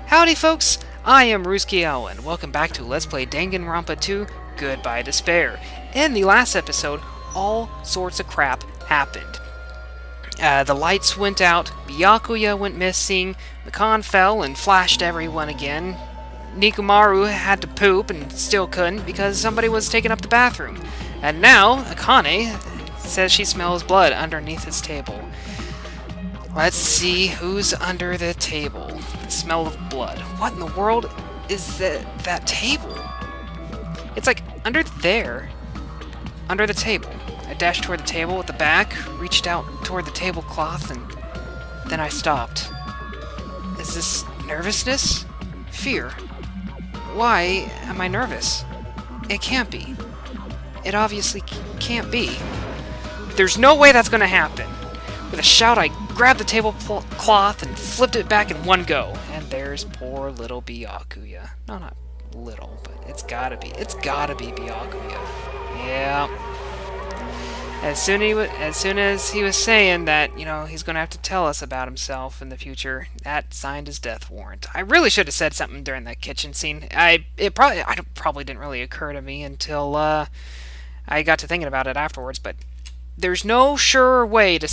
Howdy folks, I am Ruski and welcome back to Let's Play Danganronpa 2, Goodbye Despair. In the last episode, all sorts of crap happened. The lights went out, Byakuya went missing, Mikan fell and flashed everyone again, Nikumaru had to poop and still couldn't because somebody was taking up the bathroom. And now, Akane says she smells blood underneath his table. Let's see who's under the table. The smell of blood. What in the world is that table? It's like under there. Under the table. I dashed toward the table at the back, reached out toward the tablecloth, and then I stopped. Is this nervousness? Fear? Why am I nervous? It can't be. It obviously can't be. There's no way that's gonna happen. With a shout, I grabbed the tablecloth and flipped it back in one go. And there's poor little Byakuya. No, not little, but it's gotta be Byakuya. Yeah. As soon as he was saying that, you know, he's gonna have to tell us about himself in the future, that signed his death warrant. I really should have said something during that kitchen scene. It probably didn't really occur to me until I got to thinking about it afterwards, but there's no sure way to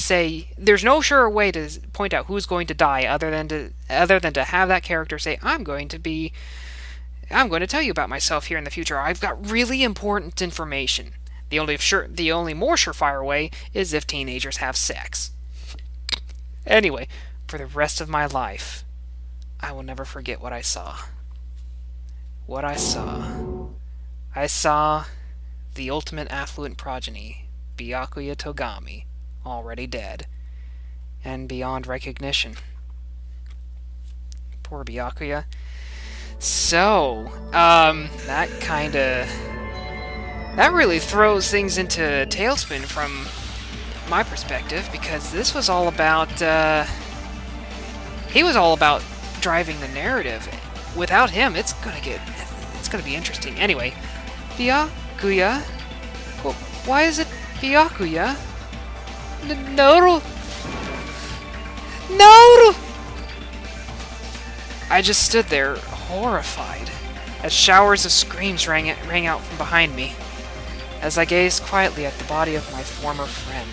point out who's going to die other than to have that character say, I'm going to tell you about myself here in the future. I've got really important information. The only more surefire way is if teenagers have sex. Anyway, for the rest of my life, I will never forget what I saw. What I saw. I saw the ultimate affluent progeny, Byakuya Togami, already dead, and beyond recognition. Poor Byakuya. So, that really throws things into a tailspin from my perspective, because this was all about, he was all about driving the narrative. Without him, it's gonna be interesting. Anyway, Byakuya? Well, why is it Byakuya? No! I just stood there, horrified, as showers of screams rang out from behind me, as I gazed quietly at the body of my former friend.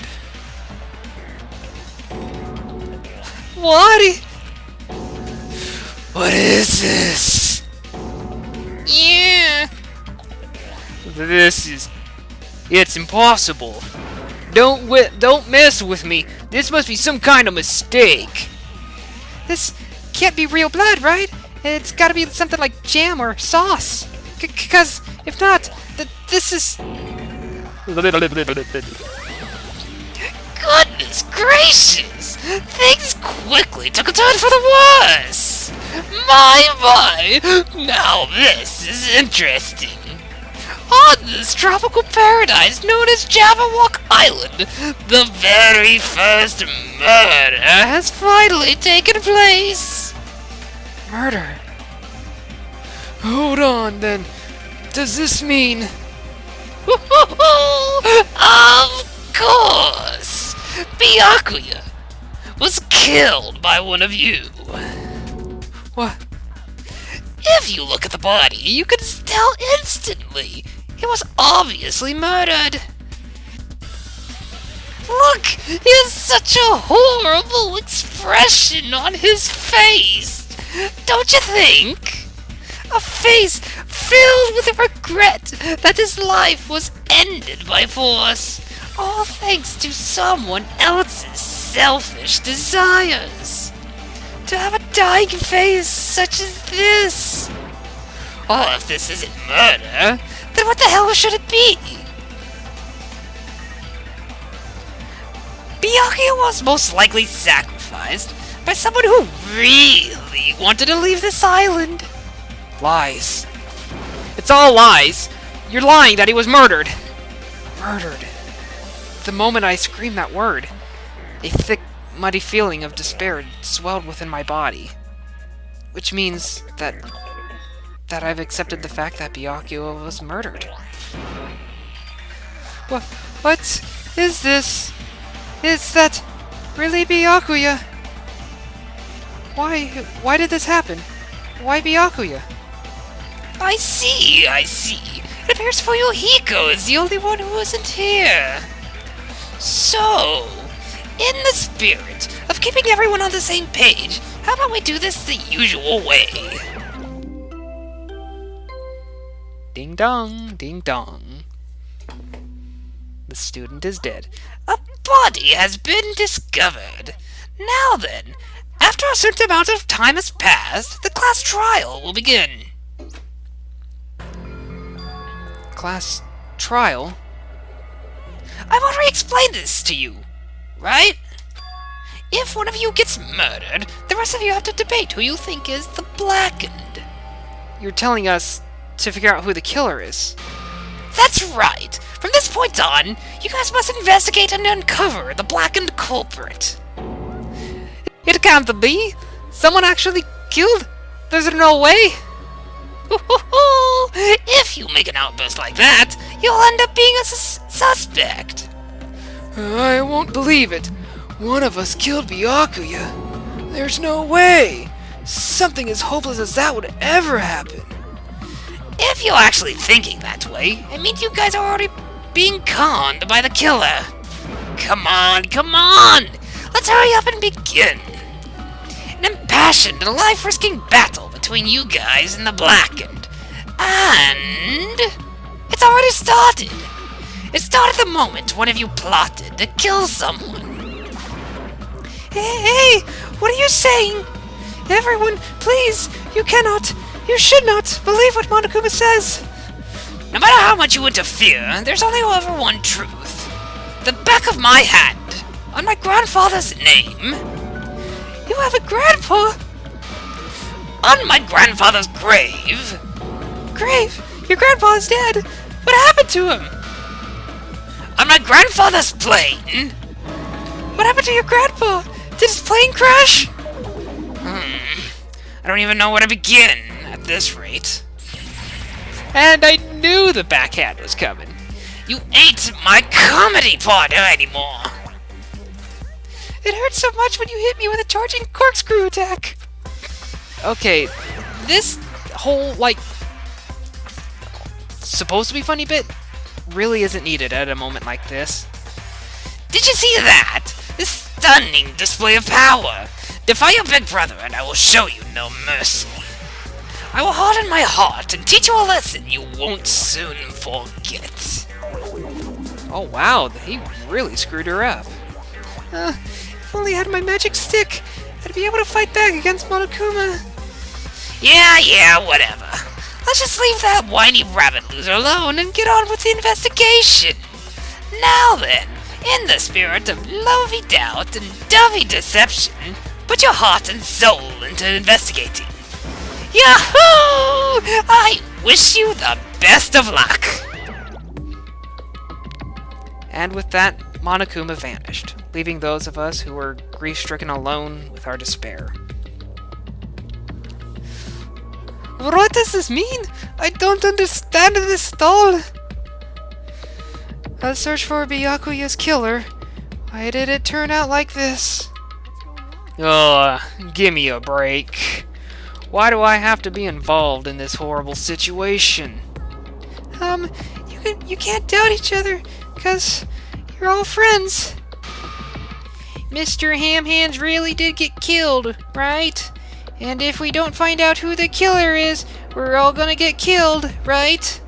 What is this? Yeah! It's impossible. Don't mess with me. This must be some kind of mistake. This can't be real blood, right? It's gotta be something like jam or sauce. Because if not, this is... Goodness gracious! Things quickly took a turn for the worse! My! Now this is interesting. On this tropical paradise known as Jabberwock Island, the very first murder has finally taken place. Murder? Hold on, then. Does this mean... Of course! Byakuya was killed by one of you. What? If you look at the body, you can tell instantly. He was obviously murdered. Look, he has such a horrible expression on his face. Don't you think? A face filled with regret that his life was ended by force, all thanks to someone else's selfish desires. To have a dying face such as this. Oh, if this isn't murder, then what the hell should it be? Byakuya was most likely sacrificed by someone who really wanted to leave this island. Lies. It's all lies. You're lying that he was murdered. Murdered. The moment I screamed that word, a thick, muddy feeling of despair swelled within my body. Which means that I've accepted the fact that Byakuya was murdered. What is this? Is that really Byakuya? Why did this happen? Why Byakuya? I see. It appears Fuyuhiko is the only one who isn't here. So, in the spirit of keeping everyone on the same page, how about we do this the usual way? Ding dong, ding dong. The student is dead. A body has been discovered. Now then, after a certain amount of time has passed, the class trial will begin. Class trial? I've already explained this to you, right? If one of you gets murdered, the rest of you have to debate who you think is the blackened. You're telling us to figure out who the killer is. That's right. From this point on, you guys must investigate and uncover the blackened culprit. It can't be! Someone actually killed? There's no way! If you make an outburst like that, you'll end up being a suspect. I won't believe it. One of us killed Byakuya. There's no way! Something as hopeless as that would ever happen. If you're actually thinking that way, it means you guys are already being conned by the killer. Come on! Let's hurry up and begin. An impassioned and life-risking battle between you guys and the blackened. And it's already started. It started the moment one of you plotted to kill someone. Hey, what are you saying? Everyone, please, you should not believe what Monokuma says. No matter how much you interfere, there's only ever one truth. The back of my hand, on my grandfather's name. You have a grandpa? On my grandfather's grave. Grave? Your grandpa is dead. What happened to him? On my grandfather's plane. What happened to your grandpa? Did his plane crash? I don't even know where to begin at this rate. And I knew the backhand was coming. You ain't my comedy partner anymore. It hurt so much when you hit me with a charging corkscrew attack. Okay, this whole, supposed to be funny bit really isn't needed at a moment like this. Did you see that? This stunning display of power. Defy your big brother and I will show you no mercy. I will harden my heart and teach you a lesson you won't soon forget. Oh wow, he really screwed her up. If only I had my magic stick, I'd be able to fight back against Monokuma. Yeah, whatever. Let's just leave that whiny rabbit loser alone and get on with the investigation. Now then, in the spirit of lovey doubt and dovey deception, put your heart and soul into investigating. Yahoo! I wish you the best of luck. And with that, Monokuma vanished, leaving those of us who were grief-stricken alone with our despair. What does this mean? I don't understand this at all. A search for Byakuya's killer. Why did it turn out like this? Give me a break. Why do I have to be involved in this horrible situation? You can't doubt each other, 'cause you're all friends. Mr. Hamhands really did get killed, right? And if we don't find out who the killer is, we're all gonna get killed, right?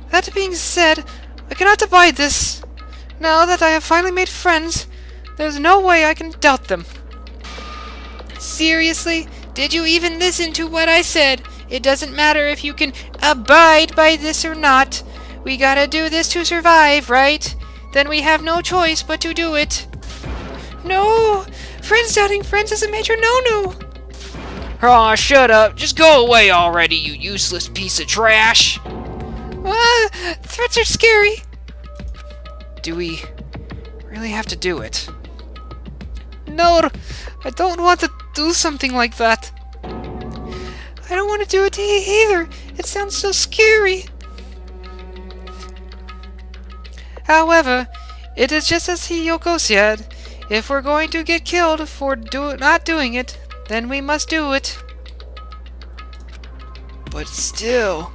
That being said, I cannot abide this. Now that I have finally made friends, there's no way I can doubt them. Seriously? Did you even listen to what I said? It doesn't matter if you can abide by this or not. We gotta do this to survive, right? Then we have no choice but to do it. No! Friends doubting friends is a major no-no! Aw, shut up! Just go away already, you useless piece of trash! Threats are scary! Do we really have to do it? No, I don't want to do something like that. I don't want to do it either. It sounds so scary. However, it is just as Hiyoko said. If we're going to get killed for not doing it, then we must do it. But still,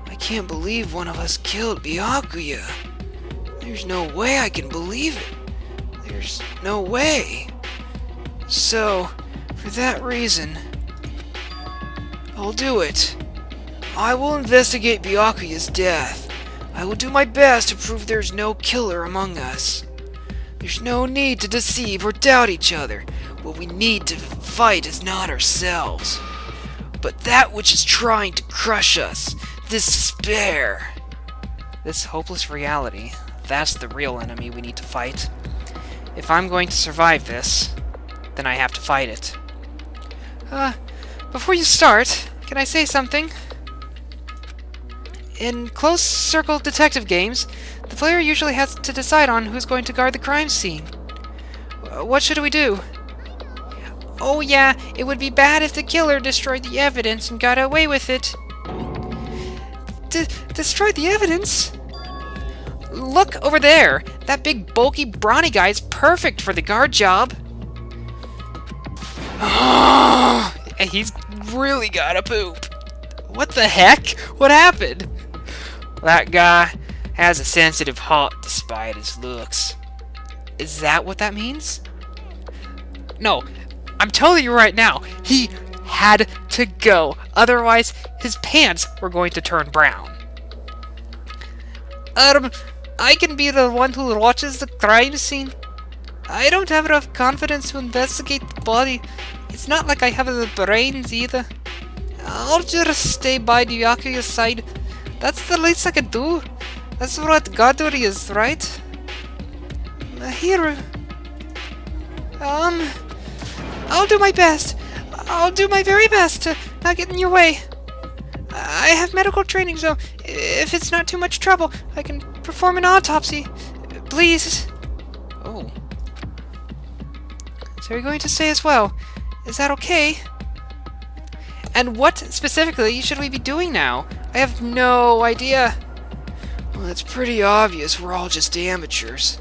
I can't believe one of us killed Byakuya. There's no way I can believe it. There's no way. So, for that reason, I'll do it. I will investigate Byakuya's death. I will do my best to prove there's no killer among us. There's no need to deceive or doubt each other. What we need to fight is not ourselves, but that which is trying to crush us, this despair. This hopeless reality, that's the real enemy we need to fight. If I'm going to survive this, then I have to fight it. Before you start, can I say something? In close-circle detective games, the player usually has to decide on who's going to guard the crime scene. What should we do? Oh yeah, it would be bad if the killer destroyed the evidence and got away with it. Destroyed the evidence? Look over there! That big, bulky, brawny guy is perfect for the guard job. He's really gotta poop. What the heck? What happened? That guy has a sensitive heart despite his looks. Is that what that means? No, I'm telling you right now, he had to go. Otherwise, his pants were going to turn brown. I can be the one who watches the crime scene. I don't have enough confidence to investigate the body. It's not like I have the brains either. I'll just stay by the Byakuya's side. That's the least I can do. That's what guardery is, right? Here. I'll do my best. I'll do my very best to not get in your way. I have medical training, so if it's not too much trouble, I can perform an autopsy. Please. Oh. So you're going to stay as well. Is that okay? And what specifically should we be doing now? I have no idea. Well, it's pretty obvious we're all just amateurs.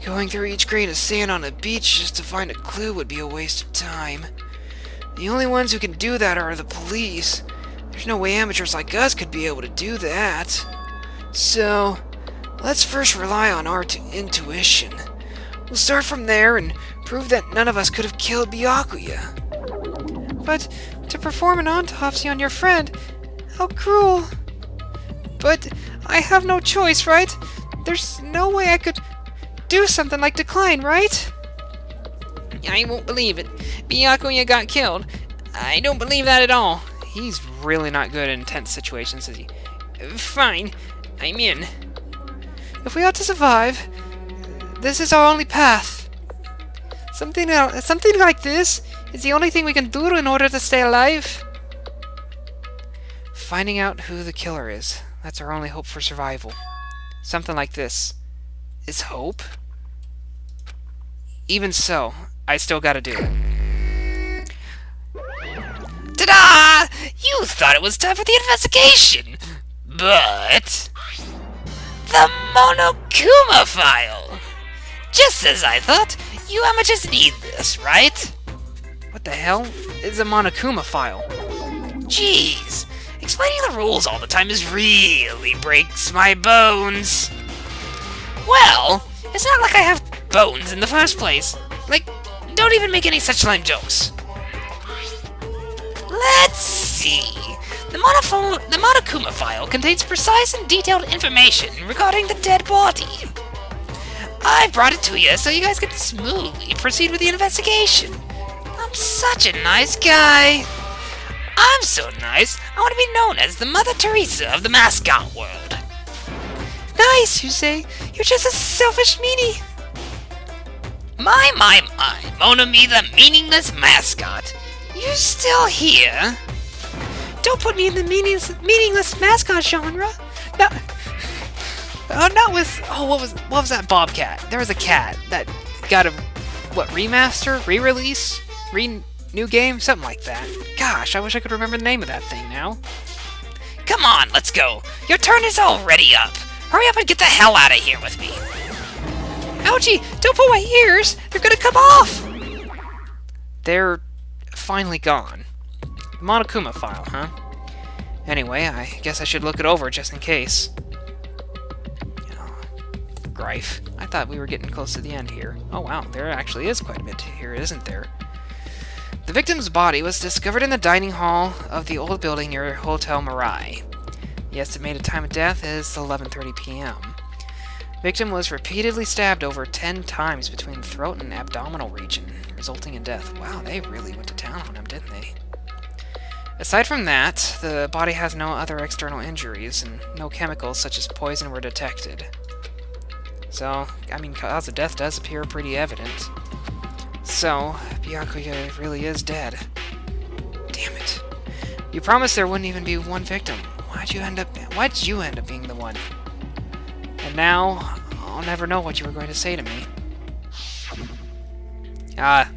Going through each grain of sand on a beach just to find a clue would be a waste of time. The only ones who can do that are the police. There's no way amateurs like us could be able to do that. So, let's first rely on our intuition. We'll start from there and prove that none of us could have killed Byakuya. But to perform an autopsy on your friend, how cruel. But I have no choice, right? There's no way I could do something like decline, right? I won't believe it. Byakuya got killed. I don't believe that at all. He's really not good in tense situations, is he? Fine. I'm in. If we ought to survive, this is our only path. Something like this is the only thing we can do in order to stay alive. Finding out who the killer is. That's our only hope for survival. Something like this is hope. Even so, I still gotta do it. Ta-da! You thought it was time for the investigation, but the Monokuma file. Just as I thought, you amateurs need this, right? What the hell is a Monokuma file? Jeez, explaining the rules all the time really breaks my bones. Well, it's not like I have bones in the first place. Like, don't even make any such lame jokes. Let's see. The Monokuma file contains precise and detailed information regarding the dead body. I brought it to you so you guys can smoothly proceed with the investigation. I'm such a nice guy. I'm so nice, I want to be known as the Mother Teresa of the mascot world. Nice, you say? You're just a selfish meanie. My, Monami the meaningless mascot. You still here? Don't put me in the meaningless mascot genre. No, not with. Oh, what was that Bobcat? There was a cat that got a remaster, re-release, new game, something like that. Gosh, I wish I could remember the name of that thing now. Come on, let's go. Your turn is already up. Hurry up and get the hell out of here with me. Ouchie! Don't pull my ears! They're gonna come off! They're finally gone. The Monokuma file, huh? Anyway, I guess I should look it over just in case. Oh, grife. I thought we were getting close to the end here. Oh wow, there actually is quite a bit here, isn't there? The victim's body was discovered in the dining hall of the old building near Hotel Mirai. The estimated time of death is 11:30 p.m. Victim was repeatedly stabbed over 10 times between the throat and abdominal region, resulting in death. Wow, they really went to town on him, didn't they? Aside from that, the body has no other external injuries, and no chemicals such as poison were detected. So, I mean, cause of death does appear pretty evident. So, Byakuya really is dead. Damn it. You promised there wouldn't even be one victim. Why'd you end up being the one? And now, I'll never know what you were going to say to me.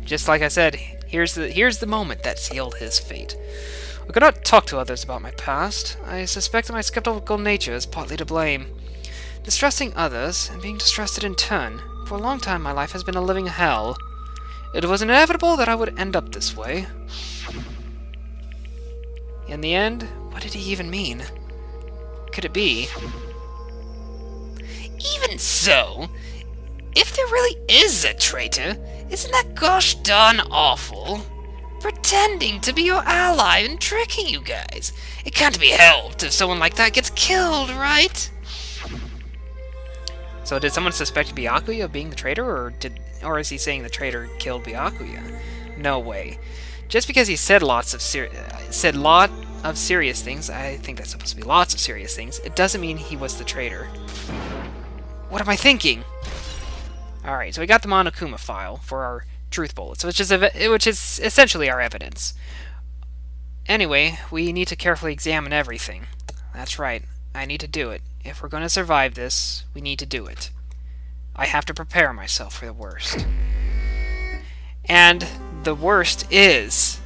Just like I said, here's the moment that sealed his fate. I could not talk to others about my past. I suspect that my skeptical nature is partly to blame. Distrusting others, and being distrusted in turn. For a long time, my life has been a living hell. It was inevitable that I would end up this way. In the end, what did he even mean? Could it be? Even so, if there really is a traitor, isn't that gosh darn awful? Pretending to be your ally and tricking you guys. It can't be helped if someone like that gets killed, right? So did someone suspect Byakuya of being the traitor, or is he saying the traitor killed Byakuya? No way. Just because he said lot of serious things, I think that's supposed to be lots of serious things, it doesn't mean he was the traitor. What am I thinking? Alright, so we got the Monokuma file for our truth bullets, which is essentially our evidence. Anyway, we need to carefully examine everything. That's right, I need to do it. If we're going to survive this, we need to do it. I have to prepare myself for the worst. And the worst is...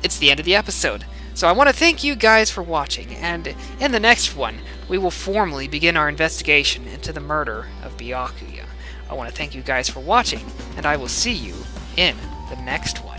it's the end of the episode. So I want to thank you guys for watching, and in the next one, we will formally begin our investigation into the murder of Byakuya. I want to thank you guys for watching, and I will see you in the next one.